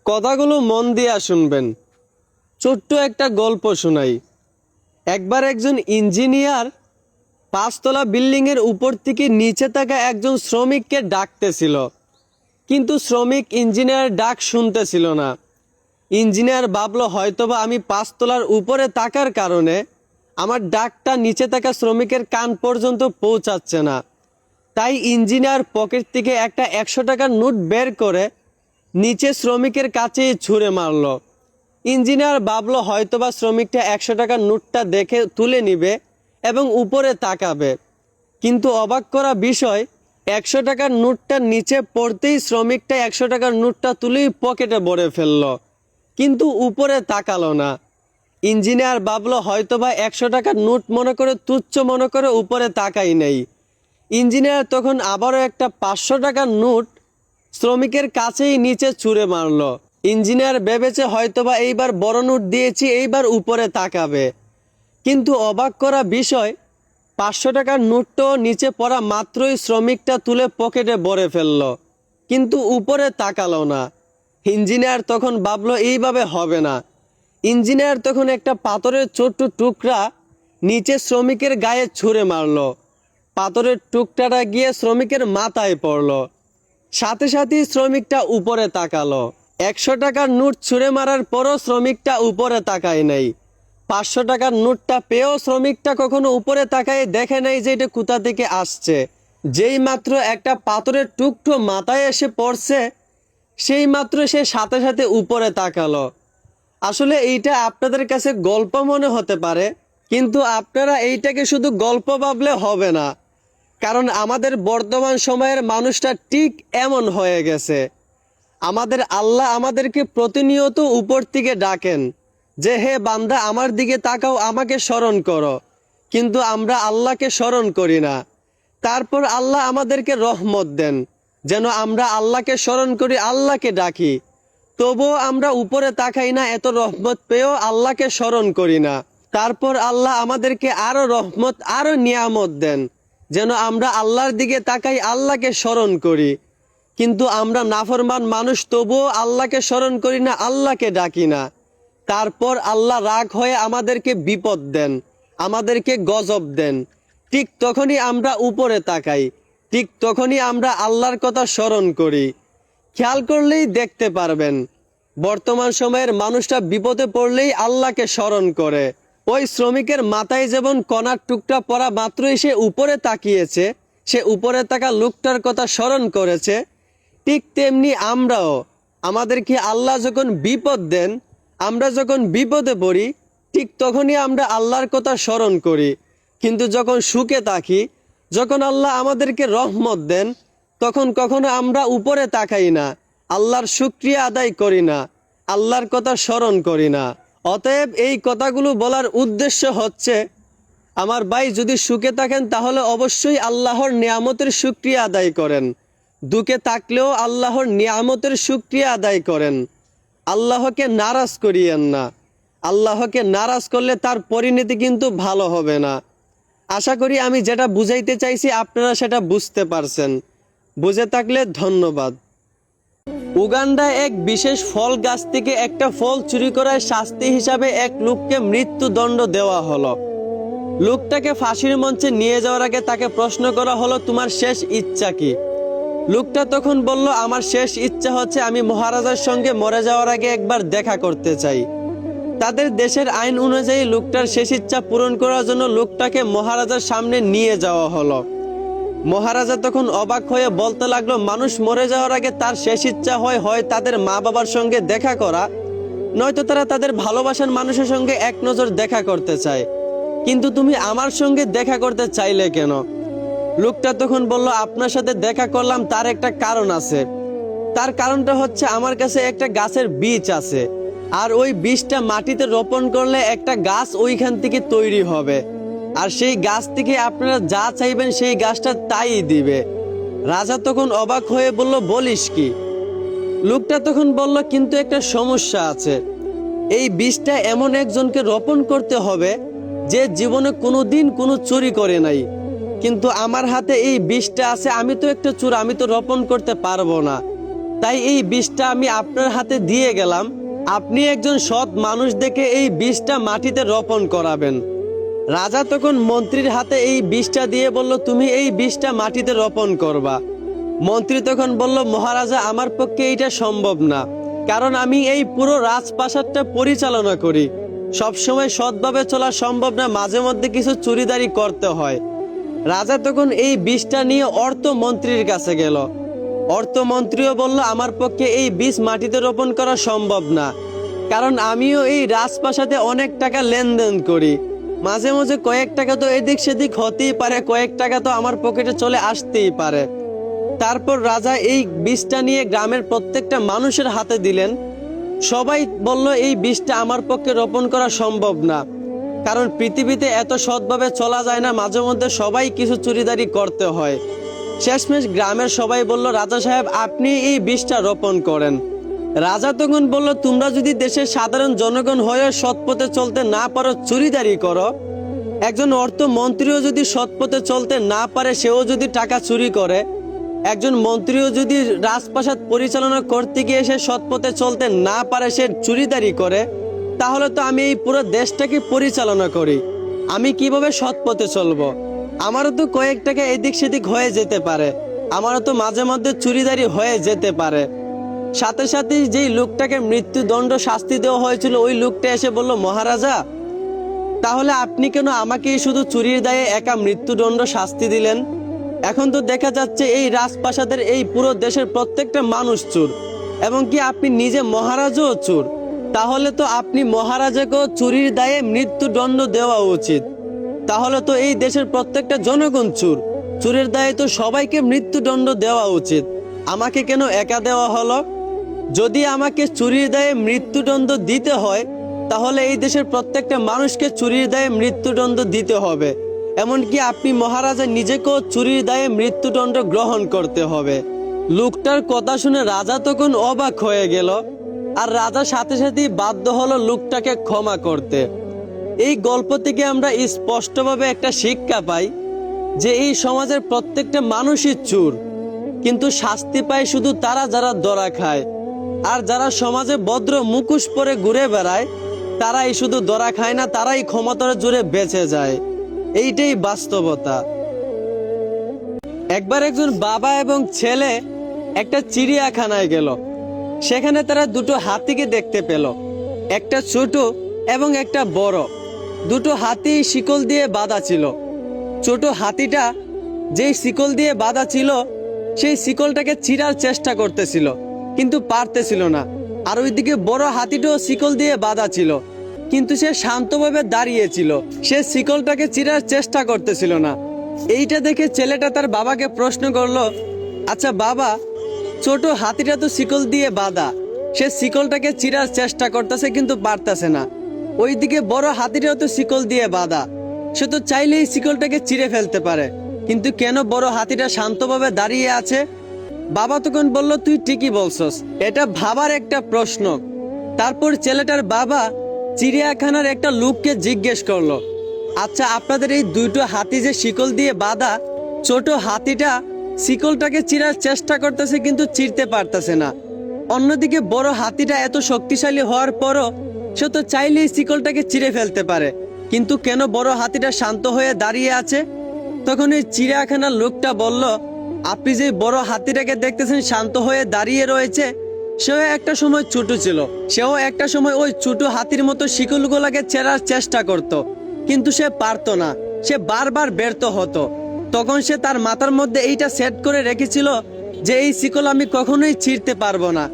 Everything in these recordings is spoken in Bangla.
কথাগুলো মন দিয়া শুনবেন। ছোট্ট একটা গল্প শোনাই। একবার একজন ইঞ্জিনিয়ার পাঁচতলা বিল্ডিংয়ের উপর থেকে নিচে থাকা একজন শ্রমিককে ডাকতেছিল, কিন্তু শ্রমিক ইঞ্জিনিয়ার ডাক শুনতেছিল না। ইঞ্জিনিয়ার ভাবলো হয়তোবা আমি পাঁচতলার উপরে থাকার কারণে আমার ডাকটা নিচে থাকা শ্রমিকের কান পর্যন্ত পৌঁছাচ্ছে না। তাই ইঞ্জিনিয়ার পকেট থেকে একটা 100 টাকার নোট বের করে নিচে শ্রমিকের কাছেই ছুঁড়ে মারলো। ইঞ্জিনিয়ার ভাবলো হয়তোবা শ্রমিকটা 100 টাকার নোটটা দেখে তুলে নিবে এবং উপরে তাকাবে, কিন্তু অবাক করা বিষয়, 100 টাকার নোটটা নিচে পড়তেই শ্রমিকটা 100 টাকার নোটটা তুলেই পকেটে ভরে ফেললো, কিন্তু উপরে তাকালো না। ইঞ্জিনিয়ার ভাবলো হয়তোবা 100 টাকার নোট মনে করে তুচ্ছ মনে করে উপরে তাকাই নেই। ইঞ্জিনিয়ার তখন আবারও একটা 500 টাকার নোট শ্রমিকের কাছেই নিচে ছুঁড়ে মারলো। ইঞ্জিনিয়ার ভেবেছে হয়তোবা এইবার বড় নোট দিয়েছি, এইবার উপরে তাকাবে, কিন্তু অবাক করা বিষয়, 500 টাকার নোটটাও নিচে পড়া মাত্রই শ্রমিকটা তুলে পকেটে ভরে ফেললো, কিন্তু উপরে তাকালো না। ইঞ্জিনিয়ার তখন ভাবলো এইভাবে হবে না। ইঞ্জিনিয়ার তখন একটা পাথরের ছোট্ট টুকরা নিচে শ্রমিকের গায়ে ছুঁড়ে মারলো। পাথরের টুকরাটা গিয়ে শ্রমিকের মাথায় পড়লো। সাথে সাথেই শ্রমিকটা উপরে তাকালো। 100 টাকার নোট ছুঁড়ে মারার পরও শ্রমিকটা উপরে তাকায় নাই। 500 টাকার নোটটা পেয়েও শ্রমিকটা কখনো উপরে তাকায় দেখে নাই যে এটা কোথা থেকে আসছে। যেই মাত্র একটা পাথরের টুকরো মাথায় এসে পড়ছে, সেই মাত্র সে সাথে সাথে উপরে তাকালো। আসলে এইটা আপনাদের কাছে গল্প মনে হতে পারে, কিন্তু আপনারা এইটাকে শুধু গল্প ভাবলে হবে না, কারণ আমাদের বর্তমান সময়ের মানুষটা ঠিক এমন হয়ে গেছে। আমাদের আল্লাহ আমাদেরকে প্রতিনিয়ত উপর থেকে ডাকেন যে হে বান্দা আমার দিকে তাকাও, আমাকে স্মরণ করো, কিন্তু আমরা আল্লাহকে স্মরণ করি না। তারপর আল্লাহ আমাদেরকে রহমত দেন যেন আমরা আল্লাহকে স্মরণ করি, আল্লাহকে ডাকি, তবুও আমরা উপরে তাকাই না। এত রহমত পেয়েও আল্লাহকে স্মরণ করি না। তারপর আল্লাহ আমাদেরকে আরো রহমত, আরো নিয়ামত দেন যেন আমরা আল্লাহর দিকে তাকাই, আল্লাহকে স্মরণ করি, কিন্তু আমরা নাফরমান মানুষ, তবুও আল্লাহকে স্মরণ করি না, আল্লাহকে ডাকি না। তারপর আল্লাহ রাগ হয়ে আমাদেরকে বিপদ দেন, আমাদেরকে গজব দেন। ঠিক তখনই আমরা উপরে তাকাই, ঠিক তখনই আমরা আল্লাহর কথা স্মরণ করি। খেয়াল করলেই দেখতে পারবেন বর্তমান সময়ের মানুষটা বিপদে পড়লেই আল্লাহকে স্মরণ করে। ওই শ্রমিকের মাথায় যেমন কণার টুকরা পড়া মাত্রই সে উপরে তাকিয়েছে, সে উপরে থাকা লোকটার কথা স্মরণ করেছে, ঠিক তেমনি আমরাও, আমাদেরকে আল্লাহ যখন বিপদ দেন, আমরা যখন বিপদে পড়ি, ঠিক তখনই আমরা আল্লাহর কথা স্মরণ করি। কিন্তু যখন সুখে থাকি, যখন আল্লাহ আমাদেরকে রহমত দেন, তখন কখনো আমরা উপরে তাকাই না, আল্লাহর শুকরিয়া আদায় করি না, আল্লাহর কথা স্মরণ করি না। অতএব এই কথাগুলো বলার উদ্দেশ্য হচ্ছে, আমার ভাই যদি সুখে থাকেন তাহলে অবশ্যই আল্লাহর নিয়ামতের শুকরিয়া আদায় করেন, দুঃখে থাকলেও আল্লাহর নিয়ামতের শুকরিয়া আদায় করেন। আল্লাহকে নারাজ করিয়েন না। আল্লাহকে নারাজ করলে তার পরিণতি কিন্তু ভালো হবে না। আশা করি আমি যেটা বুঝাইতে চাইছি আপনারা সেটা বুঝতে পারছেন। বুঝে থাকলে ধন্যবাদ। উগান্ডায় এক বিশেষ ফল গাছ থেকে একটা ফল চুরি করার শাস্তি হিসাবে এক লোককে মৃত্যুদণ্ড দেওয়া হলো। লোকটাকে ফাঁসির মঞ্চে নিয়ে যাওয়ার আগে তাকে প্রশ্ন করা হলো, তোমার শেষ ইচ্ছা কি? লোকটা তখন বলল, আমার শেষ ইচ্ছা হচ্ছে আমি মহারাজার সঙ্গে মরে যাওয়ার আগে একবার দেখা করতে চাই। তাদের দেশের আইন অনুযায়ী লোকটার শেষ ইচ্ছা পূরণ করার জন্য লোকটাকে মহারাজার সামনে নিয়ে যাওয়া হলো। মহারাজা তখন অবাক হয়ে বলতে লাগলো, মানুষ মরে যাওয়ার আগে তার শেষ ইচ্ছা হয় তাদের মা বাবার সঙ্গে দেখা করা, নয়তো তারা তাদের ভালোবাসার মানুষের সঙ্গে এক নজর দেখা করতে চায়, কিন্তু তুমি আমার সঙ্গে দেখা করতে চাইলে কেন? লোকটা তখন বলল, আপনার সাথে দেখা করলাম তার একটা কারণ আছে। তার কারণটা হচ্ছে আমার কাছে একটা গাছের বীজ আছে, আর ওই বীজটা মাটিতে রোপণ করলে একটা গাছ ওইখান থেকে তৈরি হবে, আর সেই গাছ থেকে আপনারা যা চাইবেন সেই গাছটা তাই দিবে। রাজা তখন অবাক হয়ে বলল, বলিস কি? লোকটা তখন বলল, কিন্তু একটা সমস্যা আছে। এই বীজটা এমন একজনকে রোপণ করতে হবে যে জীবনে কোনোদিন কোনো চুরি করে নাই, কিন্তু আমার হাতে এই বীজটা আছে, আমি তো একটা চোর, আমি তো রোপণ করতে পারবো না। তাই এই বিষটা আমি আপনার হাতে দিয়ে গেলাম। আপনি একজন সৎ মানুষ দেখে এই বিষটা মাটিতে রোপণ করাবেন। রাজা তখন মন্ত্রীর হাতে এই বিষটা দিয়ে বলল, তুমি এই বিষটা মাটিতে রোপণ করবা। মন্ত্রী তখন বলল, মহারাজা, আমার পক্ষে এইটা সম্ভব না, কারণ আমি এই পুরো রাজপ্রাসাদটা পরিচালনা করি। সবসময় সৎভাবে চলা সম্ভব না, মাঝে মধ্যে কিছু চুরিদারি করতে হয়। রাজা তখন এই বিষটা নিয়ে অর্থমন্ত্রীর কাছে গেল। অর্থমন্ত্রীও বলল, আমার পক্ষে এই বীজ মাটিতে রোপণ করা সম্ভব না, কারণ আমিও এই রাজপ্রাসাদে অনেক টাকা লেনদেন করি। মাঝে মাঝে কয়েক টাকা তো এদিক সেদিক হতেই পারে, কয়েক টাকা তো আমার পকেটে চলে আসতেই পারে। তারপর রাজা এই বীজটা নিয়ে গ্রামের প্রত্যেকটা মানুষের হাতে দিলেন। সবাই বলল, এই বীজটা আমার পক্ষে রোপণ করা সম্ভব না, কারণ পৃথিবীতে এত সৎভাবে চলা যায় না, মাঝে মধ্যে সবাই কিছু চুরিদারি করতে হয়। শেষমেশ গ্রামের সবাই বলল, রাজা সাহেব, আপনি এই বীজটা রোপণ করেন। রাজা তখন বলল, তোমরা যদি দেশের সাধারণ জনগণ হয়ে সৎ পথে চলতে না পারো, চুরিদারি করো। একজন অর্থমন্ত্রীও যদি সৎ পথে চলতে না পারে, সেও যদি টাকা চুরি করে, একজন মন্ত্রীও যদি রাজপ্রাসাদ পরিচালনা করতে গিয়ে সে সৎ পথে চলতে না পারে, সে চুরিদারি করে, তাহলে তো আমি এই পুরো দেশটাকে পরিচালনা করি। আমি কিভাবে সৎ পথে চলবো? আমারও তো কয়েক টাকা এদিক সেদিক হয়ে যেতে পারে, আমারও তো মাঝে মধ্যে চুরিদারি হয়ে যেতে পারে। সাথে সাথে যেই লোকটাকে মৃত্যুদণ্ড শাস্তি দেওয়া হয়েছিল, ওই লোকটা এসে বলল, মহারাজা, তাহলে আপনি কেন আমাকে শুধু চুরির দায়ে একা মৃত্যুদণ্ড শাস্তি দিলেন? এখন তো দেখা যাচ্ছে এই রাজপ্রাসাদের এই পুরো দেশের প্রত্যেকটা মানুষ চোর, এবং কি আপনি নিজে মহারাজও চোর। তাহলে তো আপনি মহারাজাকেও চুরির দায়ে মৃত্যুদণ্ড দেওয়া উচিত। তাহলে তো এই দেশের প্রত্যেকটা জনগণ চোর, চোরের দায়ে তো সবাইকে মৃত্যুদণ্ড দেওয়া উচিত। আমাকে কেন একা দেওয়া হলো? যদি আমাকে চুরির দায়ে মৃত্যুদণ্ড দিতে হয়, তাহলে এই দেশের প্রত্যেকটা মানুষকে চুরির দায়ে মৃত্যুদণ্ড দিতে হবে। এমনকি আপনি মহারাজা নিজেকেও চুরির দায়ে মৃত্যুদণ্ড গ্রহণ করতে হবে। লোকটার কথা শুনে রাজা তখন অবাক হয়ে গেল, আর রাজা সাথে সাথেই বাধ্য হলো লোকটাকে ক্ষমা করতে। এই গল্প থেকে আমরা স্পষ্টভাবে একটা শিক্ষা পাই যে এই সমাজের প্রত্যেকটা মানুষই চোর, কিন্তু শাস্তি পায় শুধু তারা যারা ধরা খায়। আর যারা সমাজে ভদ্র মুখোশ পরে ঘুরে বেড়ায়, তারাই শুধু ধরা খায় না, তারাই ক্ষমতার জোরে বেঁচে যায়। এইটাই বাস্তবতা। একবার একজন বাবা এবং ছেলে একটা চিড়িয়াখানায় গেল। সেখানে তারা দুটো হাতিকে দেখতে পেল, একটা ছোট এবং একটা বড়। দুটো হাতি শিকল দিয়ে বাঁধা ছিল। ছোট হাতিটা যেই শিকল দিয়ে বাঁধা ছিল, সেই শিকলটাকে চিরার চেষ্টা করতেছিল, কিন্তু পারতেছিল না। আর ওইদিকে বড় হাতিটাও শিকল দিয়ে বাঁধা ছিল, কিন্তু সে শান্তভাবে দাঁড়িয়েছিল, সে শিকলটাকে চিরার চেষ্টা করতেছিল না। এইটা দেখে ছেলেটা তার বাবাকে প্রশ্ন করলো, আচ্ছা বাবা, ছোট হাতিটা তো শিকল দিয়ে বাঁধা, সে শিকলটাকে চিরার চেষ্টা করতেছে কিন্তু পারতেছে না। ওইদিকে বড় হাতিটাও তো শিকল দিয়ে বাঁধা, সে তো চাইলেই শিকলটাকে চিরে ফেলতে পারে, কিন্তু কেন বড় হাতিটা শান্তভাবে দাঁড়িয়ে আছে? বাবা তখন বলল, তুই ঠিকই বলছস, এটা ভাবার একটা প্রশ্ন। তারপর ছেলেটার বাবা চিড়িয়াখানার একটা লোককে জিজ্ঞেস করলো, আচ্ছা আপনাদের এই দুটো হাতি যে শিকল দিয়ে বাঁধা, ছোট হাতিটা শিকলটাকে চিরার চেষ্টা করতেছে কিন্তু চিরতে পারতেছে না, অন্যদিকে বড় হাতিটা এত শক্তিশালী হওয়ার পরও সে তো চাইলেই শিকলটাকে চিরে ফেলতে পারে, কিন্তু কেন বড় হাতিটা শান্ত হয়ে দাঁড়িয়ে আছে? তখন এই চিড়িয়াখানার লোকটা বলল, আপনি যে বড় হাতিটাকে দেখতেছেন শান্ত হয়ে দাঁড়িয়ে রয়েছে, সেও একটা সময় ছোট ছিল, সেও একটা সময় ওই ছোট হাতির মতো শিকলগুলোকে চেরার চেষ্টা করত, কিন্তু সে পারতো না, সে বারবার ব্যর্থ হতো। তখন সে তার মাথার মধ্যে এইটা সেট করে রেখেছিল যে এই শিকল আমি কখনোই ছিঁড়তে পারবো না।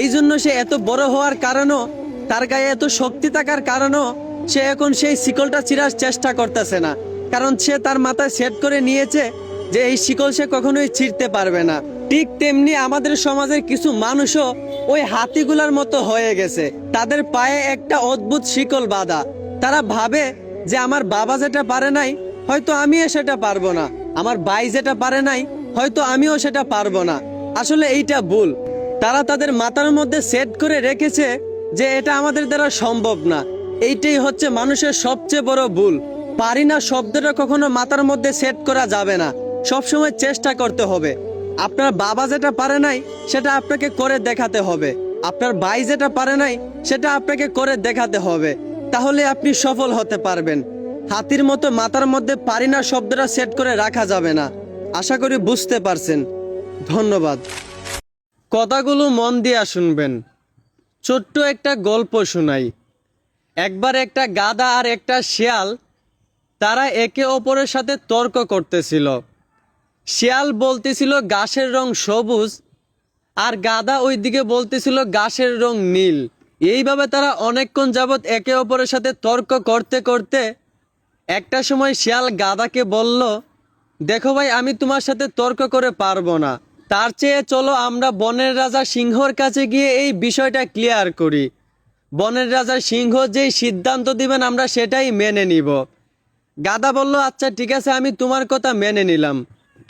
এই জন্য সে এত বড় হওয়ার কারণও, তার গায়ে এত শক্তি থাকার কারণও সে এখন সেই শিকলটা চিরার চেষ্টা করতেছে না, কারণ সে তার মাথায় সেট করে নিয়েছে যে এই শিকল সে কখনোই ছিঁড়তে পারবে না। ঠিক তেমনি আমাদের সমাজের কিছু মানুষও ওই হাতিগুলার মতো হয়ে গেছে, তাদের পায়ে একটা অদ্ভুত শিকল বাঁধা। তারা ভাবে যে আমার বাবা যেটা পারে নাই, হয়তো আমিও সেটা পারবো না, আমার ভাই যেটা পারে নাই, হয়তো আমিও সেটা পারবো না। আসলে এইটা ভুল। তারা তাদের মাথার মধ্যে সেট করে রেখেছে যে এটা আমাদের দ্বারা সম্ভব না। এইটাই হচ্ছে মানুষের সবচেয়ে বড় ভুল। পারি না শব্দটা কখনো মাথার মধ্যে সেট করা যাবে না, সবসময় চেষ্টা করতে হবে। আপনার বাবা যেটা পারে নাই সেটা আপনাকে করে দেখাতে হবে, আপনার ভাই যেটা পারে নাই সেটা আপনাকে করে দেখাতে হবে, তাহলে আপনি সফল হতে পারবেন। হাতির মতো মাথার মধ্যে পারি না শব্দটা সেট করে রাখা যাবে না। আশা করি বুঝতে পারছেন। ধন্যবাদ। কথাগুলো মন দিয়ে শুনবেন। ছোট্ট একটা গল্প শোনাই। একবার একটা গাধা আর একটা শিয়াল, তারা একে অপরের সাথে তর্ক করতেছিল। শিয়াল বলতেছিল ঘাসের রং সবুজ, আর গাধা ওইদিকে বলতেছিল ঘাসের রং নীল। এইভাবে তারা অনেকক্ষণ যাবৎ একে অপরের সাথে তর্ক করতে করতে একটা সময় শিয়াল গাধাকে বলল, দেখো ভাই, আমি তোমার সাথে তর্ক করে পারবো না, তার চেয়ে চলো আমরা বনের রাজা সিংহর কাছে গিয়ে এই বিষয়টা ক্লিয়ার করি। বনের রাজা সিংহ যেই সিদ্ধান্ত দিবেন আমরা সেটাই মেনে নিব। গাধা বলল, আচ্ছা ঠিক আছে, আমি তোমার কথা মেনে নিলাম,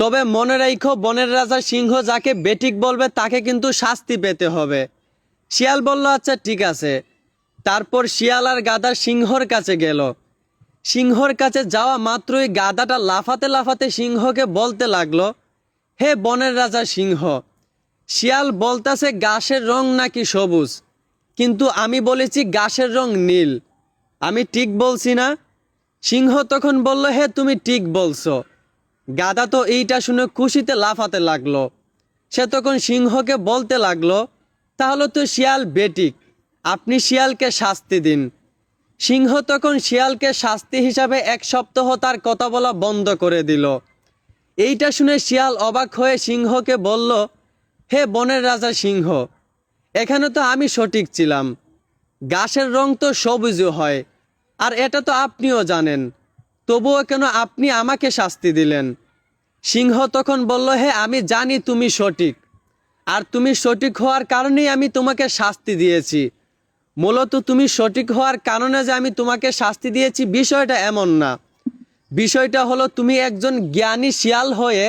তবে মনে রাখো বনের রাজা সিংহ যাকে বেঠিক বলবে তাকে কিন্তু শাস্তি পেতে হবে। শিয়াল বলল, আচ্ছা ঠিক আছে। তারপর শিয়াল আর গাধা সিংহর কাছে গেল। সিংহর কাছে যাওয়া মাত্রই গাধাটা লাফাতে লাফাতে সিংহকে বলতে লাগলো, হে বনের রাজা সিংহ, শিয়াল বলতাছে ঘাসের রং নাকি সবুজ, কিন্তু আমি বলেছি ঘাসের রং নীল, আমি ঠিক বলছি না? সিংহ তখন বলল, হে তুমি ঠিক বলছো। গাধা তো এইটা শুনে খুশিতে লাফাতে লাগলো। সে তখন সিংহকে বলতে লাগলো, তাহলে তো শিয়াল বেঠিক, আপনি শিয়ালকে শাস্তি দিন। সিংহ তখন শিয়ালকে শাস্তি হিসাবে 1 সপ্তাহ তার কথা বলা বন্ধ করে দিল। এইটা শুনে শিয়াল অবাক হয়ে সিংহকে বলল, হে বনের রাজা সিংহ, এখানে তো আমি সঠিক ছিলাম, ঘাসের রং তো সবুজ হয়, আর এটা তো আপনিও জানেন, তবুও কেন আপনি আমাকে শাস্তি দিলেন? সিংহ তখন বলল, হে আমি জানি তুমি সঠিক, আর তুমি সঠিক হওয়ার কারণেই আমি তোমাকে শাস্তি দিয়েছি। মূলত তুমি সঠিক হওয়ার কারণে যে আমি তোমাকে শাস্তি দিয়েছি বিষয়টা এমন না। বিষয়টা হলো তুমি একজন জ্ঞানী শিয়াল হয়ে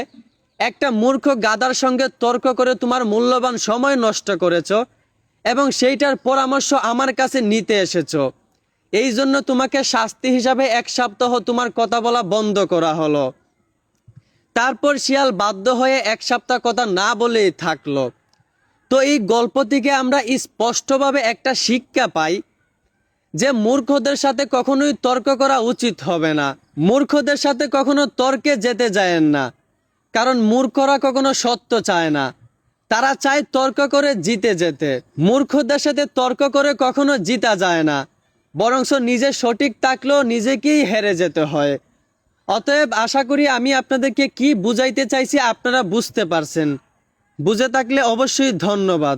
একটা মূর্খ গাধার সঙ্গে তর্ক করে তোমার মূল্যবান সময় নষ্ট করেছো এবং সেইটার পরামর্শ আমার কাছে নিতে এসেছো। এই জন্য তোমাকে শাস্তি হিসাবে 1 সপ্তাহ তোমার কথা বলা বন্ধ করা হলো। তারপর শিয়াল বাধ্য হয়ে 1 সপ্তাহ কথা না বলেই থাকলো। তো এই গল্প থেকে আমরা স্পষ্টভাবে একটা শিক্ষা পাই যে মূর্খদের সাথে কখনোই তর্ক করা উচিত হবে না। মূর্খদের সাথে কখনো তর্কে যেতে যায়েন না, কারণ মূর্খরা কখনো সত্য চায় না, তারা চায় তর্ক করে জিতে যেতে। মূর্খদের সাথে তর্ক করে কখনো জিতা যায় না, বরঞ্চ নিজে সঠিক থাকলেও নিজেকেই হেরে যেতে হয়। অতএব আশা করি আমি আপনাদেরকে কি বুঝাইতে চাইছি আপনারা বুঝতে পারছেন। বুঝে থাকলে অবশ্যই ধন্যবাদ।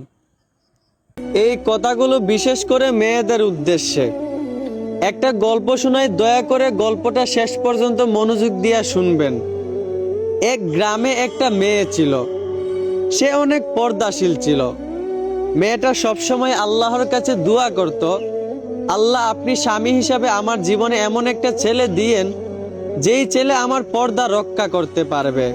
এই কথাগুলো বিশেষ করে মেয়েদের উদ্দেশ্যে। একটা গল্প শোনাই, দয়া করে গল্পটা শেষ পর্যন্ত মনোযোগ দিয়ে শুনবেন। এক গ্রামে একটা মেয়ে ছিল, সে অনেক পর্দাশীল ছিল। মেয়েটা সবসময় আল্লাহর কাছে দোয়া করত, আল্লাহ আপনি স্বামী হিসাবে আমার জীবনে এমন একটা ছেলে দিয়েন যেই ছেলে আমার পর্দা রক্ষা করতে পারবে।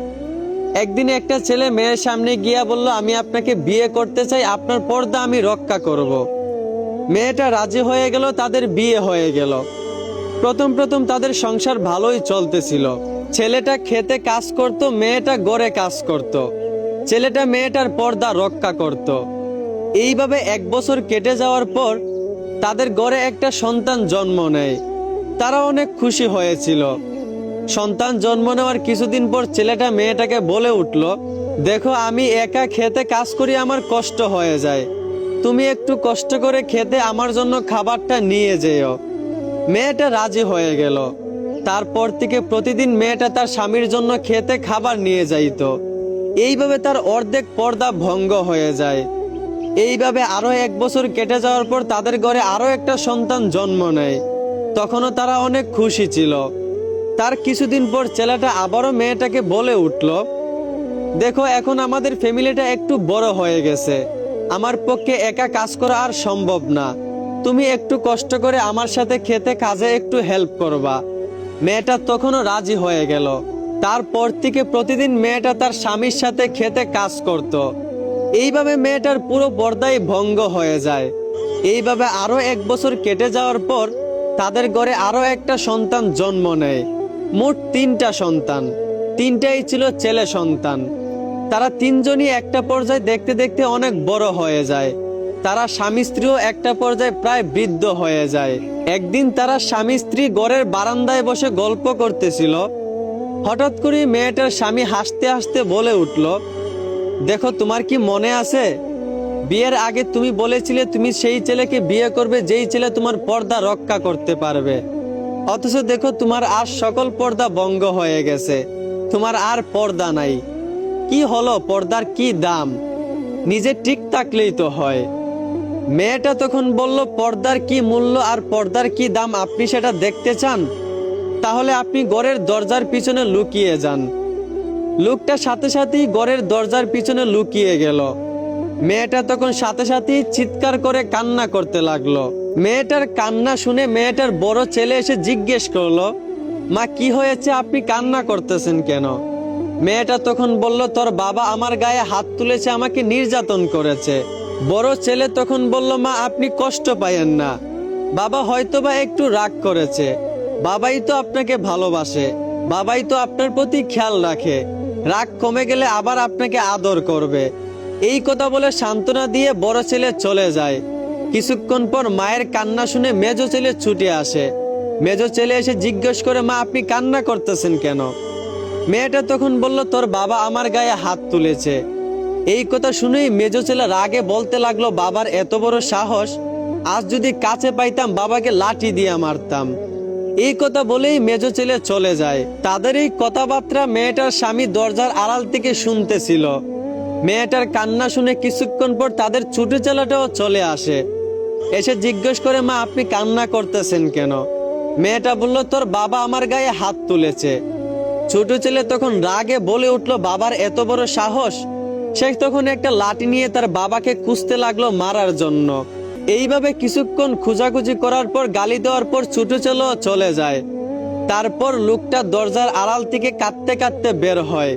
একদিন একটা ছেলে মেয়ের সামনে গিয়া বলল, আমি আপনাকে বিয়ে করতে চাই, আপনার পর্দা আমি রক্ষা করব। মেয়েটা রাজি হয়ে গেল, তাদের বিয়ে হয়ে গেল। প্রথম প্রথম তাদের সংসার ভালোই চলতেছিল। ছেলেটা খেতে কাজ করত, মেয়েটা গড়ে কাজ করত। ছেলেটা মেয়েটার পর্দা রক্ষা করত। এইভাবে 1 বছর কেটে যাওয়ার পর তাদের ঘরে একটা সন্তান জন্ম নেয়। তারা অনেক খুশি হয়েছিল। সন্তান জন্ম নেওয়ার কিছুদিন পর ছেলেটা মেয়েটাকে বলে উঠল, দেখো আমি একা খেতে কাজ করি, আমার কষ্ট হয়ে যায়, তুমি একটু কষ্ট করে খেতে আমার জন্য খাবারটা নিয়ে যেও। মেয়েটা রাজি হয়ে গেল। তারপর থেকে প্রতিদিন মেয়েটা তার স্বামীর জন্য খেতে খাবার নিয়ে যাইত। এইভাবে তার অর্ধেক পর্দা ভঙ্গ হয়ে যায়। এইভাবে আরো 1 বছর কেটে যাওয়ার পর তাদের ঘরে আরো একটা সন্তান জন্ম নেয়। তখনও তারা অনেক খুশি ছিল। তার কিছুদিন পর ছেলেটা আবারও মেয়েটাকে বলে উঠল, দেখো এখন আমাদের ফ্যামিলিটা একটু বড় হয়ে গেছে, আমার পক্ষে একা কাজ করা আর সম্ভব না, তুমি একটু কষ্ট করে আমার সাথে খেতে কাজে একটু হেল্প করবা। মেয়েটা তখনও রাজি হয়ে গেল। তারপর থেকে প্রতিদিন মেয়েটা তার স্বামীর সাথে খেতে কাজ করত। এইভাবে মেয়েটার পুরো পর্দাই ভঙ্গ হয়ে যায়। এইভাবে আরো 1 বছর কেটে যাওয়ার পর তাদের ঘরে আরো একটা সন্তান জন্ম নেয়। মোট 3টা সন্তান, 3টাই ছিল ছেলে সন্তান। তারা তিনজনই একটা পর্যায়ে দেখতে দেখতে অনেক বড় হয়ে যায়। তারা স্বামী স্ত্রীও একটা পর্যায়ে প্রায় বৃদ্ধ হয়ে যায়। একদিন তারা স্বামী স্ত্রী ঘরের বারান্দায় বসে গল্প করতেছিল। হঠাৎ করে মেয়েটার স্বামী হাসতে হাসতে বলে উঠল, দেখো, তোমার কি মনে আছে বিয়ের আগে তুমি বলেছিলে তুমি সেই ছেলেকে বিয়ে করবে যেই ছেলে তোমার পর্দা রক্ষা করতে পারবে। অথচ দেখো, তোমার আর সকল পর্দা ভঙ্গ হয়ে গেছে, তোমার আর পর্দা নাই। কি হলো, পর্দার কি দাম? নিজে ঠিক থাকলেই তো হয়। মেয়েটা তখন বলল, পর্দার কি মূল্য আর পর্দার কি দাম আপনি সেটা দেখতে চান? তাহলে আপনি ঘরের দরজার পিছনে লুকিয়ে যান। লোকটা সাথে সাথেই ঘরের দরজার পিছনে লুকিয়ে গেল। মেয়েটা তখন সাথে সাথেই চিৎকার করে কান্না করতে লাগলো। মেয়েটার কান্না শুনে মেয়েটার বড় ছেলে এসে জিজ্ঞেস করলো, মা, কি হয়েছে, আপনি কান্না করতেছেন কেন? মেয়েটা তখন বলল, তোর বাবা আমার গায়ে হাত তুলেছে, আমাকে নির্যাতন করেছে। বড় ছেলে তখন বলল, মা, আপনি কষ্ট পাইয়েন না, বাবা হয়তোবা একটু রাগ করেছে, বাবাই তো আপনাকে ভালোবাসে, বাবাই তো আপনার প্রতি খেয়াল রাখে, রাগ কমে গেলে আবার আপনাকে আদর করবে। এই কথা বলে সান্ত্বনা দিয়ে বড় ছেলে চলে যায়। কিছুক্ষণ পর মায়ের কান্না শুনে মেজো ছেলে ছুটে আসে। মেজো ছেলে এসে জিজ্ঞেস করে, মা, আপনি কান্না করতেছেন কেন? মেয়েটা তখন বলল, তোর বাবা আমার গায়ে হাত তুলেছে। এই কথা শুনেই মেজো ছেলে রাগে বলতে লাগলো, বাবার এত বড় সাহস, আজ যদি কাছে পাইতাম বাবাকে লাঠি দিয়ে মারতাম। এই কথা বলেই মেজো ছেলে চলে যায়। তাদের এই কথাবার্তা মেয়েটার স্বামী দরজার আড়াল থেকে শুনতেছিল। মেয়েটার কান্না শুনে কিছুক্ষণ পর তাদের ছোট ছেলেটাও চলে আসে। এসে জিজ্ঞেস করে, মা, আপনি কান্না করতেছেন কেন? মেয়েটা বলল, তোর বাবা আমার গায়ে হাত তুলেছে। ছোট ছেলে তখন রাগে বলে উঠলো, বাবার এত বড় সাহস! সে তখন একটা লাঠি নিয়ে তার বাবাকে খুঁজতে লাগলো মারার জন্য। এইভাবে কিছুক্ষণ খোঁজাখুঁজি করার পর গালি দেওয়ার পর ছোট ছেলেও চলে যায়। তারপর লোকটা দরজার আড়াল থেকে কাঁদতে কাঁদতে বের হয়।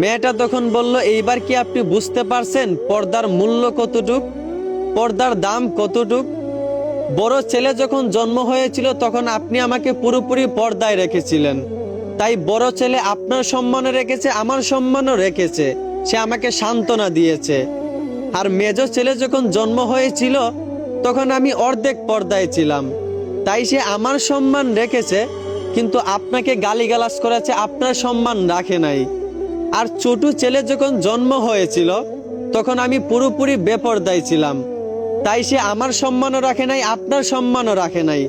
মেয়েটা তখন বলল, এইবার কি আপনি বুঝতে পারছেন পর্দার মূল্য কতটুক, পর্দার দাম কতটুক? বড় ছেলে যখন জন্ম হয়েছিল তখন আপনি আমাকে পুরোপুরি পর্দায় রেখেছিলেন, তাই বড় ছেলে আপনার সম্মানও রেখেছে, আমার সম্মানও রেখেছে, সে আমাকে সান্ত্বনা দিয়েছে। আর মেজো ছেলে যখন জন্ম হয়েছিল তখন আমি অর্ধেক পর্দায় ছিলাম, তাই সে আমার সম্মান রেখেছে, কিন্তু আপনাকে গালিগালাজ করেছে, আপনার সম্মান রাখে নাই। আর ছোট ছেলে যখন জন্ম হয়েছিল তখন আমি পুরোপুরি বেপর্দায় ছিলাম, তাই সে আমার সম্মানও রাখে নাই, আপনার সম্মানও রাখে নাই।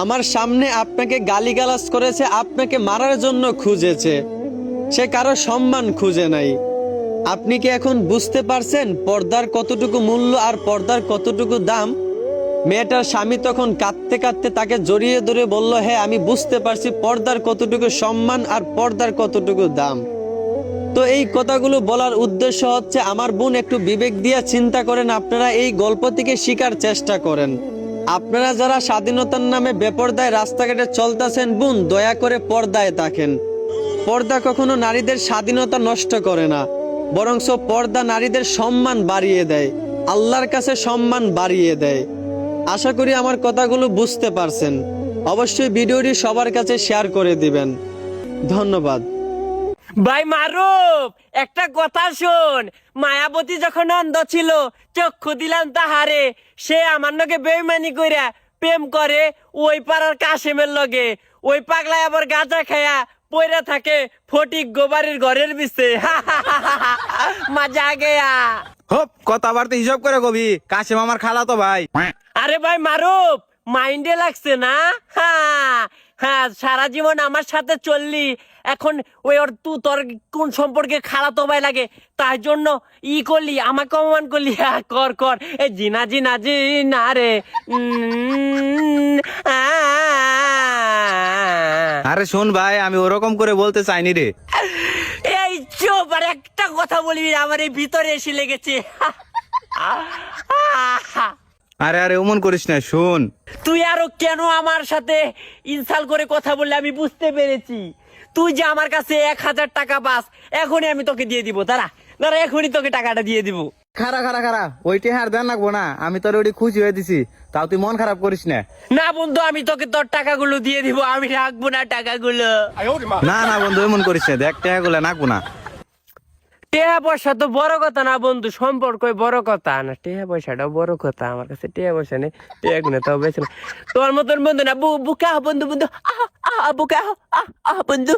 আমার সামনে আপনাকে গালিগালাজ করেছে, আপনাকে মারার জন্য খুঁজেছে, সে কারো সম্মান খুঁজে নাই। আপনি কি এখন বুঝতে পারছেন পর্দার কতটুকু মূল্য আর পর্দার কতটুকু দাম? মেয়েটার স্বামী তখন কাঁদতে কাঁদতে তাকে জড়িয়ে ধরে বলল, হ্যাঁ, আমি বুঝতে পারছি পর্দার কতটুকু সম্মান আর পর্দার কতটুকু দাম। তো এই কথাগুলো বলার উদ্দেশ্য হচ্ছে, আমার বোন, একটু বিবেক দিয়ে চিন্তা করেন, আপনারা এই গল্প থেকে শিকার চেষ্টা করেন। আপনারা যারা স্বাধীনতার নামে বেপরদায় রাস্তাঘাটে চলতেছেন, বোন, দয়া করে পর্দায় থাকেন। পর্দা কখনো নারীদের স্বাধীনতা নষ্ট করে না, বরঞ্চ পর্দা নারীদের সম্মান বাড়িয়ে দেয়, আল্লাহর কাছে সম্মান বাড়িয়ে দেয়। আশা করি আমার কথাগুলো বুঝতে পারছেন। অবশ্যই ভিডিওটি সবার কাছে শেয়ার করে দিবেন। ধন্যবাদ। ভাই মারুফ, একটা কথা শোন। মায়াবতী যখন অন্ধ ছিল, চক্ষু দিলাম তাহারে, সে আমার লগে বেইমানি কইরা প্রেম করে ওই পাড়ার কাশেমের লগে। ওই পাগলায় আবার গাঁজা খায়া পয়রা থাকে ফটিক গোবারের ঘরের বিছে। মজা গেয়া। হোপ, কথাবার্তা হিসাব করে কবি, কাশিম আমার খালা তো ভাই। আরে ভাই মারুফ, মাইন্ডে লাগছে না? হ্যাঁ হ্যাঁ, সারা জীবন আমার সাথে চললি, এখন ওই ওর তুই তোর কোন সম্পর্কে খালাতো ভাই লাগে, তার জন্য ই করলি, আমাকে অপমান করলি। হ্যাঁ, কর কর, এই জিনা জিনা জিনা রে। আরে শোন ভাই, আমি ওরকম করে বলতে চাইনি রে। এই চুপ, আর একটা কথা বলবি না, আমার এই ভিতরে এসে লেগেছে। আরে আরে অমন করিস না, শোন। তুই আরো কেন আমার সাথে ইনসাল্ট করে কথা বললে আমি বুঝতে পেরেছি। তুই যে আমার কাছে 1000 টাকা পাস, এখনই আমি তোকে দিয়ে দিব। দাঁড়া দাঁড়া, এখনই তোকে টাকাটা দিয়ে দিব। খারা খারা খারা, ওইটি হার দেন রাখবো না, আমি তোর ওইটি খুশি হয়ে দিছি, তাও তুই মন খারাপ করিস না। না বন্ধু, আমি তোকে তোর টাকাগুলো দিয়ে দিব, আমি রাখবো না টাকাগুলো। না না বন্ধু, এমন করিস না, দেখ টাকাগুলো রাখবো না। টেহা পয়সা তো বড় কথা না বন্ধু, সম্পর্কই বড় কথা না, টেহা পয়সাটাও বড় কথা। আমার কাছে টেহা পয়সা নেই, টেহা গুনে তাও বেশি না। তোর মতন বন্ধু না, বুকা বন্ধু বন্ধু, আহ আহ বুকা, আহ আহ বন্ধু।